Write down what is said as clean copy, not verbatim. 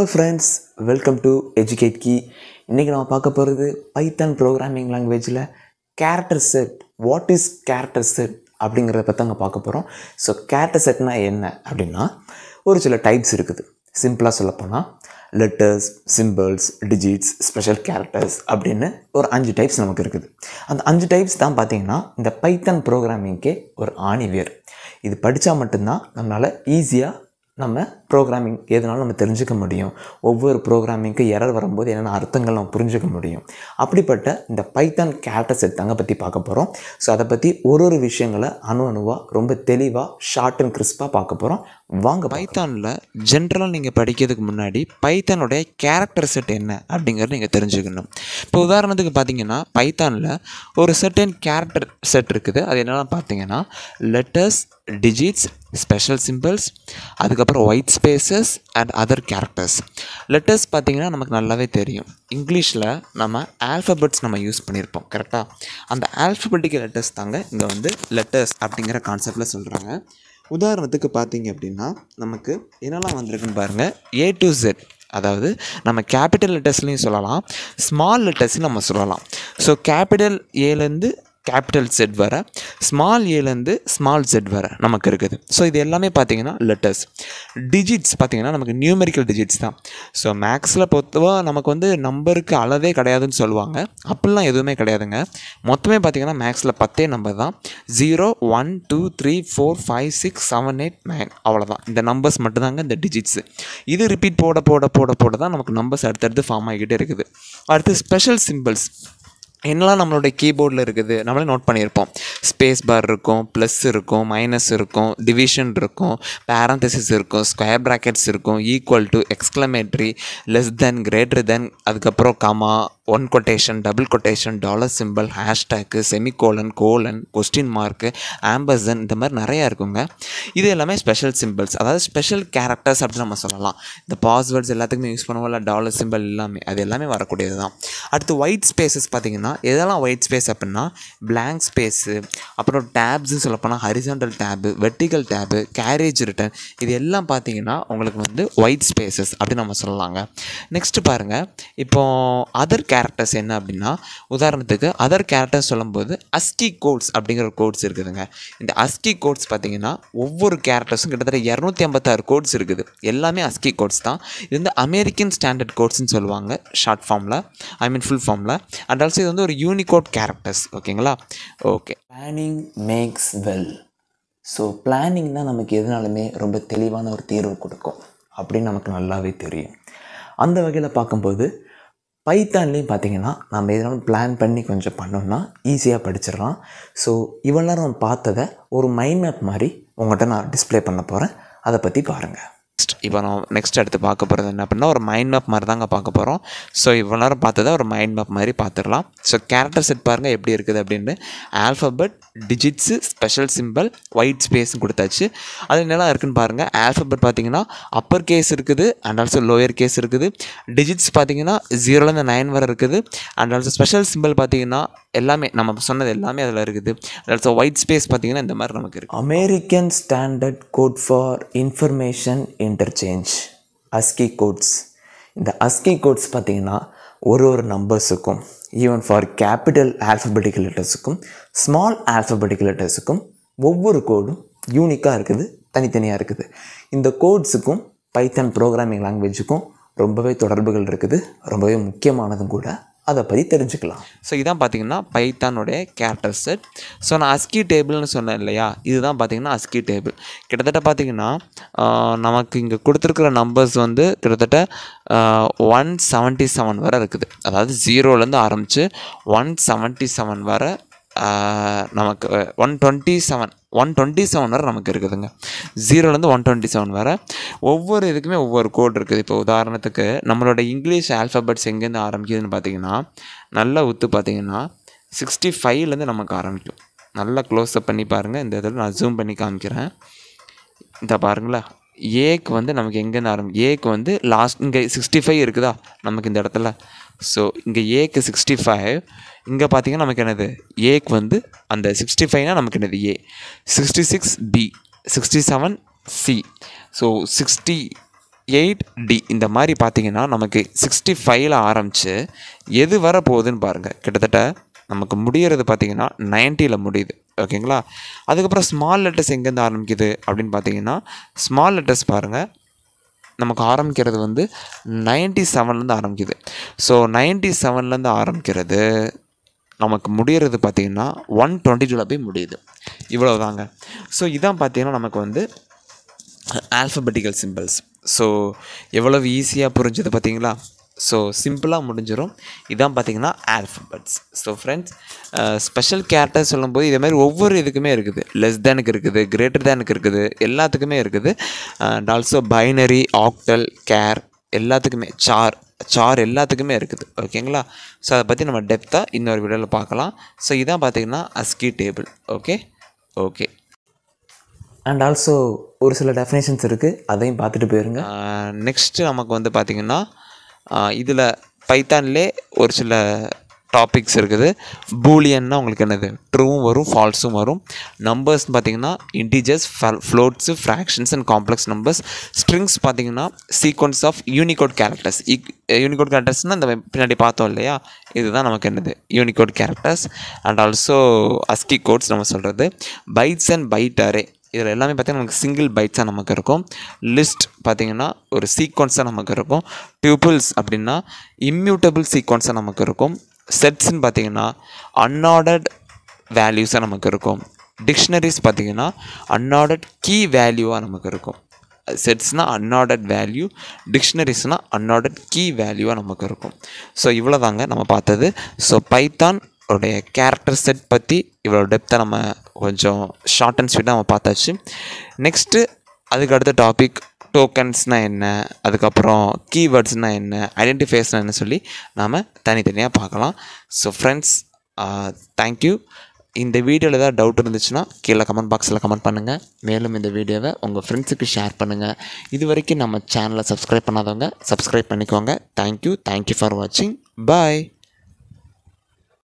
Hello friends, welcome to Educate Key. இன்னைக்கு நம்ம பார்க்க போகிறது பைத்தான் ப்ரோக்ராமிங் லாங்குவேஜில் character set. What is character set அப்படிங்கிறத பற்றி அங்கே பார்க்க போகிறோம். ஸோ கேரக்டர் செட்னா என்ன அப்படின்னா ஒரு சில டைப்ஸ் இருக்குது. சிம்பிளாக சொல்லப்போனால் letters, symbols, digits, special characters அப்படின்னு ஒரு 5 டைப்ஸ் நமக்கு இருக்குது. அந்த 5 டைப்ஸ் தான் பார்த்திங்கன்னா இந்த பைத்தான் ப்ரோக்ராமிங்க்கே ஒரு ஆணிவேர். இது படித்தா மட்டும்தான் நம்மளால் ஈஸியாக நம்ம ப்ரோக்ராமிங் எதுனாலும் நம்ம தெரிஞ்சுக்க முடியும். ஒவ்வொரு ப்ரோக்ராமிங்க்கு எரர் வரும்போது என்னென்ன அர்த்தங்கள் நம்ம புரிஞ்சுக்க முடியும். அப்படிப்பட்ட இந்த பைத்தான் கேரக்டர் செட் தாங்க பற்றி பார்க்க போகிறோம். ஸோ அதை பற்றி ஒரு விஷயங்களை அணுவாக ரொம்ப தெளிவாக ஷார்ட் அண்ட் கிறிஸ்பாக பார்க்க போகிறோம். வாங்க. பைத்தானில் ஜென்ரலாக நீங்கள் படிக்கிறதுக்கு முன்னாடி பைத்தானுடைய கேரக்டர் செட் என்ன அப்படிங்கிறத நீங்கள் தெரிஞ்சுக்கணும். இப்போ உதாரணத்துக்கு பார்த்தீங்கன்னா பைத்தானில் ஒரு சர்டன் கேரக்டர் செட் இருக்குது. அது என்னெல்லாம் பார்த்தீங்கன்னா லெட்டர்ஸ், டிஜிட்ஸ், ஸ்பெஷல் சிம்பிள்ஸ், அதுக்கப்புறம் white spaces and other characters. Letters பார்த்திங்கன்னா நமக்கு நல்லாவே தெரியும். இங்கிலீஷில் நம்ம ஆல்ஃபபெட்ஸ் நம்ம யூஸ் பண்ணியிருப்போம், கரெக்டாக? அந்த ஆல்ஃபபெட்டிக்கல் லெட்டர்ஸ் தாங்க இங்கே வந்து லெட்டர்ஸ் அப்படிங்கிற கான்செப்டில் சொல்கிறாங்க. உதாரணத்துக்கு பார்த்தீங்க அப்படின்னா நமக்கு என்னெல்லாம் வந்திருக்குன்னு பாருங்கள். A to Z, அதாவது நம்ம கேபிட்டல் லெட்டர்ஸ்லையும் சொல்லலாம், ஸ்மால் லெட்டர்ஸ்லையும் நம்ம சொல்லலாம். ஸோ கேபிட்டல் ஏலேருந்து கேபிட்டல் செட் வர, ஸ்மால் ஏலேருந்து ஸ்மால் செட் வர நமக்கு இருக்குது. ஸோ இது எல்லாமே பார்த்திங்கன்னா லெட்டர்ஸ். டிஜிட்ஸ் பார்த்திங்கன்னா நமக்கு நியூமெரிக்கல் டிஜிட்ஸ் தான். ஸோ மேக்ஸில் பொறுத்தவரை நமக்கு வந்து நம்பருக்கு அளவே கிடையாதுன்னு சொல்லுவாங்க. அப்படிலாம் எதுவுமே கிடையாதுங்க. மொத்தமே பார்த்திங்கன்னா மேக்ஸில் 10 நம்பர் தான். 0, 1, 2, 3, 4, 5, 6, 7, 8, 9 அவ்வளோதான். இந்த நம்பர்ஸ் மட்டும்தாங்க இந்த டிஜிட்ஸு. இது ரிப்பீட் போட தான் நமக்கு நம்பர்ஸ் அடுத்தடுத்து ஃபார்ம் ஆகிக்கிட்டே இருக்குது. அடுத்து ஸ்பெஷல் சிம்பிள்ஸ். என்னெல்லாம் நம்மளுடைய கீபோர்டில் இருக்குது நம்மளே நோட் பண்ணியிருப்போம். ஸ்பேஸ் பார் இருக்கும், ப்ளஸ் இருக்கும், மைனஸ் இருக்கும், டிவிஷன் இருக்கும், பேரந்தசிஸ் இருக்கும், ஸ்கொயர் ப்ராக்கெட்ஸ் இருக்கும், equal to, exclamatory, less than, greater than, அதுக்கப்புறம் comma, one quotation, double quotation, dollar symbol, hashtag, semicolon, colon, question mark, ampersand, இந்த மாதிரி நிறையா இருக்குங்க. இது எல்லாமே ஸ்பெஷல் சிம்பிள்ஸ், அதாவது ஸ்பெஷல் கேரக்டர்ஸ் அப்படின்னு நம்ம சொல்லலாம். இந்த பாஸ்வேர்ட்ஸ் எல்லாத்துக்குமே யூஸ் பண்ணுவோம்ல, டாலர் சிம்பிள் எல்லாமே, அது எல்லாமே வரக்கூடியது தான். அடுத்து ஒயிட் ஸ்பேசஸ் பார்த்திங்கன்னா எதெல்லாம் ஒயிட் ஸ்பேஸ் அப்படின்னா பிளாங்க் ஸ்பேஸு, அப்புறம் டேப்ஸுன்னு சொல்லப்போனால் horizontal tab, vertical tab, carriage return, இது எல்லாம் பார்த்திங்கன்னா உங்களுக்கு வந்து ஒயிட் ஸ்பேசஸ் அப்படின்னு நம்ம சொல்லலாங்க. நெக்ஸ்ட்டு பாருங்கள், இப்போது அதர் கேரக்டர்ஸ் என்ன அப்படின்னா உதாரணத்துக்கு அதர் கேரக்டர்ஸ் சொல்லும்போது அஸ்கி கோட்ஸ் அப்படிங்கிற கோட்ஸ் இருக்குதுங்க. இந்த அஸ்கி கோட்ஸ் பார்த்திங்கன்னா ஒவ்வொரு கேரக்டர்ஸும் கிட்டத்தட்ட 256 கோட்ஸ் இருக்குது. எல்லாமே அஸ்கி கோட்ஸ் தான். இது வந்து அமெரிக்கன் ஸ்டாண்டர்ட் கோட்ஸ்ன்னு சொல்லுவாங்க ஷார்ட் ஃபார்மில், ஃபுல் ஃபார்மில். அண்ட் ஆல்சோ இது வந்து ஒரு யூனிகோட் கேரக்டர்ஸ். ஓகேங்களா? Okay. Planning makes well. So planning தான் நமக்கு எதுனாலுமே ரொம்ப தெளிவான ஒரு தீர்வு கொடுக்கும் அப்படின்னு நமக்கு நல்லாவே தெரியும். அந்த வகையில் பார்க்கும்போது பைத்தான்லேயும் பார்த்திங்கன்னா நம்ம எதனாலும் பிளான் பண்ணி கொஞ்சம் பண்ணோம்னா ஈஸியாக படிச்சிடலாம். ஸோ இவ்வளோ நேரம் நம்ம பார்த்ததை ஒரு மைண்ட் மேப் மாதிரி உங்கள்கிட்ட நான் டிஸ்பிளே பண்ண போகிறேன். அதை பற்றி பாருங்கள். இப்போ நான் நெக்ஸ்ட் அடுத்து பார்க்க போகிறது என்ன அப்படின்னா ஒரு மைண்ட் மேப் மாதிரி தாங்க பார்க்க போகிறோம். ஸோ இவ்வளோ நேரம் பார்த்ததை ஒரு மைண்ட் மேப் மாதிரி பார்த்துடலாம். ஸோ கேரக்டர் செட் பாருங்கள் எப்படி இருக்குது அப்படின்னு. Alphabet, digits, special symbol, white ஸ்பேஸ்ன்னு கொடுத்தாச்சு. அது என்னெல்லாம் இருக்குதுன்னு பாருங்கள். ஆல்ஃபபெட் பார்த்திங்கன்னா அப்பர் கேஸ் இருக்குது அண்ட் ஆல்சோ லோயர் கேஸ் இருக்குது. டிஜிட்ஸ் பார்த்திங்கன்னா 0லேருந்து 9 வரை இருக்குது. அண்ட் ஆல்சோ ஸ்பெஷல் சிம்பிள் பார்த்திங்கன்னா எல்லாமே நம்ம சொன்னது எல்லாமே அதில் இருக்குது. ஆல்சோ ஒயிட் ஸ்பேஸ் பார்த்திங்கன்னா இந்த மாதிரி நமக்கு இருக்குது. American standard code for information interchange, ASCII codes. இந்த அஸ்கி கோட்ஸ் பார்த்திங்கன்னா ஒரு நம்பர்ஸுக்கும், ஈவன் ஃபார் கேபிட்டல் ஆல்ஃபபெட்டிக்கல் லெட்டர்ஸுக்கும் ஸ்மால் ஆல்ஃபபெட்டிக்கல் லெட்டர்ஸுக்கும் ஒவ்வொரு கோடும் யூனிக்காக இருக்குது, தனித்தனியாக இருக்குது. இந்த கோட்ஸுக்கும் பைத்தான் ப்ரோக்ராமிங் லாங்குவேஜுக்கும் ரொம்பவே தொடர்புகள் இருக்குது, ரொம்பவே முக்கியமானதும் கூட. அதை பற்றி தெரிஞ்சுக்கலாம். ஸோ இதான் பார்த்திங்கன்னா பைத்தானுடைய கேரக்டர் செட். ஸோ நான் அஸ்கி டேபிள்னு சொன்னேன் இல்லையா, இதுதான் பார்த்திங்கன்னா அஸ்கி டேபிள். கிட்டத்தட்ட பார்த்திங்கன்னா நமக்கு இங்கே கொடுத்துருக்குற நம்பர்ஸ் வந்து கிட்டத்தட்ட 177 வரை இருக்குது. அதாவது 0லேருந்து ஆரம்பித்து 177 வரை நமக்கு 127 வரை நமக்கு இருக்குதுங்க. 0லேருந்து 127 வரை ஒவ்வொரு இதுக்குமே ஒவ்வொரு கோட் இருக்குது. இப்போ உதாரணத்துக்கு நம்மளோட இங்கிலீஷ் ஆல்ஃபபெட்ஸ் எங்கேருந்து ஆரம்பிக்குதுன்னு பார்த்தீங்கன்னா நல்லா உத்து பார்த்தீங்கன்னா 65லேருந்து நமக்கு ஆரம்பிக்கும். நல்லா க்ளோஸ்அப் பண்ணி பாருங்கள். இந்த இதில் நான் ஜூம் பண்ணி காமிக்கிறேன். இந்த பாருங்களேன், ஏக்கு வந்து நமக்கு எங்கேருந்து ஏக்கு வந்து லாஸ்ட் இங்கே 65 இருக்குதா நமக்கு இந்த இடத்துல. ஸோ இங்கே ஏக்கு 65, இங்கே பார்த்திங்கன்னா நமக்கு என்னது ஏக்கு வந்து அந்த 65னா நமக்கு என்னது ஏ, 66 பி, 67 சி. ஸோ 60 8D இந்த மாதிரி பார்த்தீங்கன்னா நமக்கு 65ல் ஆரம்பித்து எது வர போகுதுன்னு பாருங்கள். கிட்டத்தட்ட நமக்கு முடிகிறது பார்த்திங்கன்னா 90ல் முடியுது. ஓகேங்களா? அதுக்கப்புறம் ஸ்மால் லெட்டர்ஸ் எங்கேருந்து ஆரம்பிக்குது அப்படின்னு பார்த்தீங்கன்னா, ஸ்மால் லெட்டர்ஸ் பாருங்கள் நமக்கு ஆரம்பிக்கிறது வந்து 97லேருந்து ஆரம்பிக்குது. ஸோ 97லேருந்து ஆரம்பிக்கிறது நமக்கு முடிகிறது பார்த்திங்கன்னா 122ல் போய் முடியுது. இவ்வளோ தாங்க. ஸோ இதான் பார்த்திங்கன்னா நமக்கு வந்து ஆல்ஃபபெட்டிக்கல் சிம்பிள்ஸ். ஸோ எவ்வளவு ஈஸியாக புரிஞ்சது பார்த்தீங்களா? ஸோ சிம்பிளாக முடிஞ்சிடும். இதான் பார்த்திங்கன்னா alphabets. So friends, special character சொல்லும்போது இதேமாதிரி ஒவ்வொரு இதுக்குமே இருக்குது. லெஸ் தேனுக்கு இருக்குது, கிரேட்டர் தேனுக்கு இருக்குது, எல்லாத்துக்குமே இருக்குது. And also binary, octal, care எல்லாத்துக்குமே, சார் எல்லாத்துக்குமே இருக்குது. ஓகேங்களா? ஸோ அதை பற்றி நம்ம டெப்த்தாக இன்னொரு வீடியோவில் பார்க்கலாம். ஸோ இதான் பார்த்திங்கன்னா ASCII table. Okay. And also ஒரு சில டெஃபினேஷன்ஸ் இருக்குது, அதையும் பார்த்துட்டு போயிருங்க. நெக்ஸ்ட்டு நமக்கு வந்து பார்த்திங்கன்னா இதில் பைத்தான்லே ஒரு சில டாபிக்ஸ் இருக்குது. பூலியன்னா உங்களுக்கு என்னது, ட்ரூவும் வரும், ஃபால்ஸும் வரும். நம்பர்ஸ்னு பார்த்திங்கன்னா integers, floats, fractions and complex numbers. Strings பார்த்திங்கன்னா sequence of Unicode characters. Unicode கேரக்டர்ஸ்னால் இந்த பின்னாடி பார்த்தோம் இல்லையா, இதுதான் நமக்கு என்னது Unicode characters. And also ASCII codes நம்ம சொல்கிறது. பைட்ஸ் அண்ட் பைட் அரே, இதில் எல்லாமே பார்த்திங்கன்னா நமக்கு சிங்கிள் பைட்ஸாக நமக்கு இருக்கும். லிஸ்ட் பார்த்திங்கன்னா ஒரு சீக்வன்ஸாக நமக்கு இருக்கும். டியூபிள்ஸ் அப்படின்னா இம்யூட்டபிள் சீக்வன்ஸாக நமக்கு இருக்கும். செட்ஸ்ன்னு பார்த்திங்கன்னா அன்ஆர்டர்ட் வேல்யூஸாக நமக்கு இருக்கும். டிக்ஷனரிஸ் பார்த்திங்கன்னா அன்ஆர்டர்ட் கீ வேல்யூவாக நமக்கு இருக்கும். செட்ஸ்னால் அன்ஆர்டர்ட் வேல்யூ, டிக்ஷனரிஸ்னால் அன்ஆர்டர்ட் கீ வேல்யூவாக நமக்கு இருக்கும். ஸோ இவ்வளோ தாங்க நம்ம பார்த்தது. ஸோ பைத்தான் உடைய கேரக்டர் செட் பற்றி இவ்வளோ டெப்த்தாக நம்ம கொஞ்சம் ஷார்ட் அண்ட் ஸ்வீட்டாக நம்ம பார்த்தாச்சு. நெக்ஸ்ட்டு அதுக்கு அடுத்த டாபிக் டோக்கன்ஸ்னால் என்ன, அதுக்கப்புறம் கீவேர்ட்ஸ்னால் என்ன, ஐடென்டிஃபையர்ஸ்னால் என்ன சொல்லி நாம் தனித்தனியாக பார்க்கலாம். So friends, thank you. இந்த வீடியோவில் ஏதாவது டவுட் இருந்துச்சுன்னா கீழே கமெண்ட் பாக்ஸில் கமெண்ட் பண்ணுங்கள். மேலும் இந்த வீடியோவை உங்கள் ஃப்ரெண்ட்ஸுக்கு ஷேர் பண்ணுங்கள். இது வரைக்கும் நம்ம சேனலை சப்ஸ்கிரைப் பண்ணாதவங்க சப்ஸ்கிரைப் பண்ணிக்கோங்க. தேங்க்யூ ஃபார் வாட்சிங். பாய்.